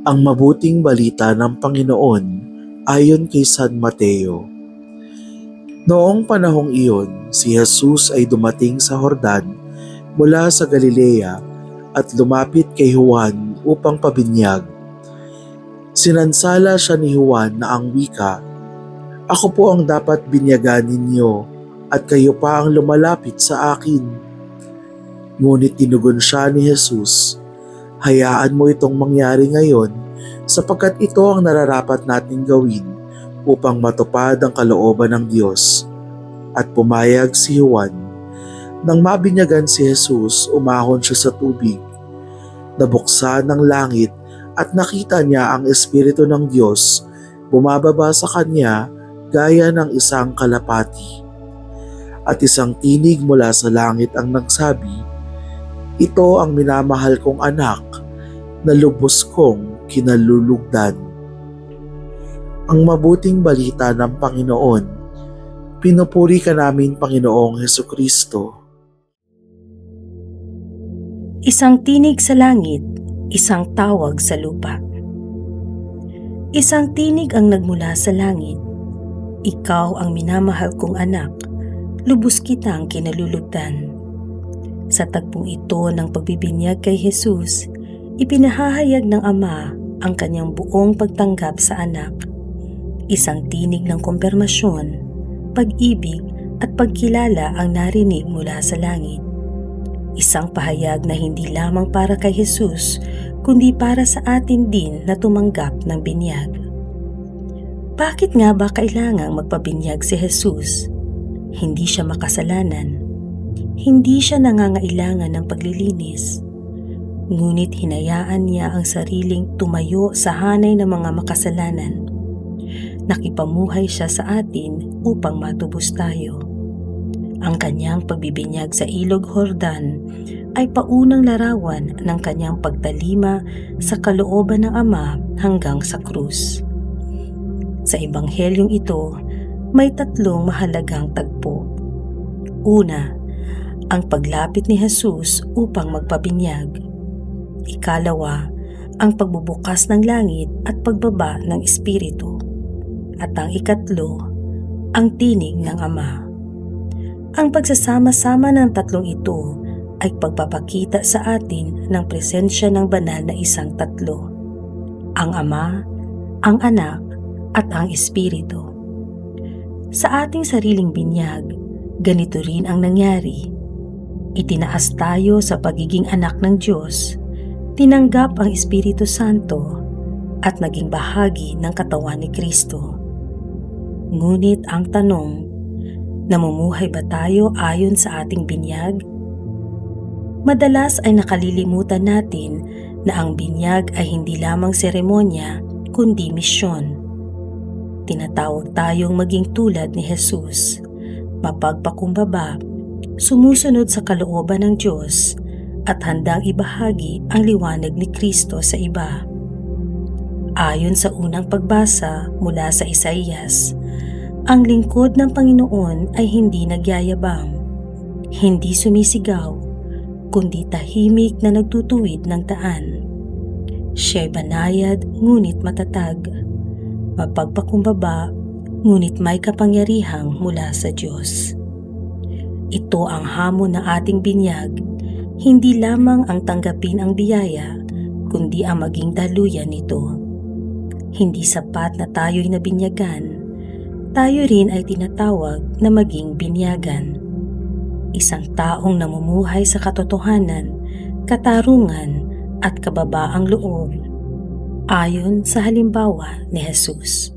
Ang mabuting balita ng Panginoon ayon kay San Mateo. Noong panahong iyon, si Jesus ay dumating sa Jordan mula sa Galilea at lumapit kay Juan upang pabinyag. Sinansala siya ni Juan na ang wika, "Ako po ang dapat binyagan ninyo at kayo pa ang lumalapit sa akin." Ngunit tinugon siya ni Jesus, "Hayaan mo itong mangyari ngayon sapagkat ito ang nararapat nating gawin upang matupad ang kalooban ng Diyos." At pumayag si Juan. Nang mabinyagan si Jesus, umahon siya sa tubig. Nabuksan ng langit at nakita niya ang Espiritu ng Diyos bumababa sa kanya gaya ng isang kalapati. At isang tinig mula sa langit ang nagsabi, "Ito ang minamahal kong anak, na lubos kong kinalulugdan." Ang mabuting balita ng Panginoon. Pinupuri ka namin, Panginoong Hesukristo. Isang tinig sa langit, isang tawag sa lupa. Isang tinig ang nagmula sa langit. "Ikaw ang minamahal kong anak, lubos kitang kinalulugdan." Sa tagpong ito ng pagbibinyag kay Jesus, ipinahahayag ng Ama ang kanyang buong pagtanggap sa anak. Isang tinig ng kumpirmasyon, pag-ibig at pagkilala ang narinig mula sa langit. Isang pahayag na hindi lamang para kay Jesus, kundi para sa atin din na tumanggap ng binyag. Bakit nga ba kailangang magpabinyag si Jesus? Hindi siya makasalanan. Hindi siya nangangailangan ng paglilinis. Ngunit hinayaan niya ang sariling tumayo sa hanay ng mga makasalanan. Nakipamuhay siya sa atin upang matubos tayo. Ang kanyang pagbibinyag sa Ilog Jordan ay paunang larawan ng kanyang pagtalima sa kalooban ng Ama hanggang sa krus. Sa Ebanghelyong ito, may tatlong mahalagang tagpo. Una, ang paglapit ni Jesus upang magpabinyag. Ikalawa, ang pagbubukas ng langit at pagbaba ng Espiritu. At ang ikatlo, ang tinig ng Ama. Ang pagsasama-sama ng tatlong ito ay pagpapakita sa atin ng presensya ng banal na isang tatlo. Ang Ama, ang Anak, at ang Espiritu. Sa ating sariling binyag, ganito rin ang nangyari. Itinaas tayo sa pagiging anak ng Diyos, tinanggap ang Espiritu Santo, at naging bahagi ng katawan ni Kristo. Ngunit ang tanong, namumuhay ba tayo ayon sa ating binyag? Madalas ay nakalilimutan natin na ang binyag ay hindi lamang seremonya kundi misyon. Tinatawag tayong maging tulad ni Jesus, mapagpakumbaba, sumusunod sa kalooban ng Diyos at handang ibahagi ang liwanag ni Kristo sa iba. Ayon sa unang pagbasa mula sa Isaías, ang lingkod ng Panginoon ay hindi nagyayabang, hindi sumisigaw, kundi tahimik na nagtutuwid ng daan. Siya'y banayad ngunit matatag, mapagpakumbaba ngunit may kapangyarihang mula sa Diyos. Ito ang hamon ng ating binyag, hindi lamang ang tanggapin ang biyaya, kundi ang maging daluyan nito. Hindi sapat na tayo'y nabinyagan, tayo rin ay tinatawag na maging binyagan. Isang taong namumuhay sa katotohanan, katarungan at kababaang loob, ayon sa halimbawa ni Jesus.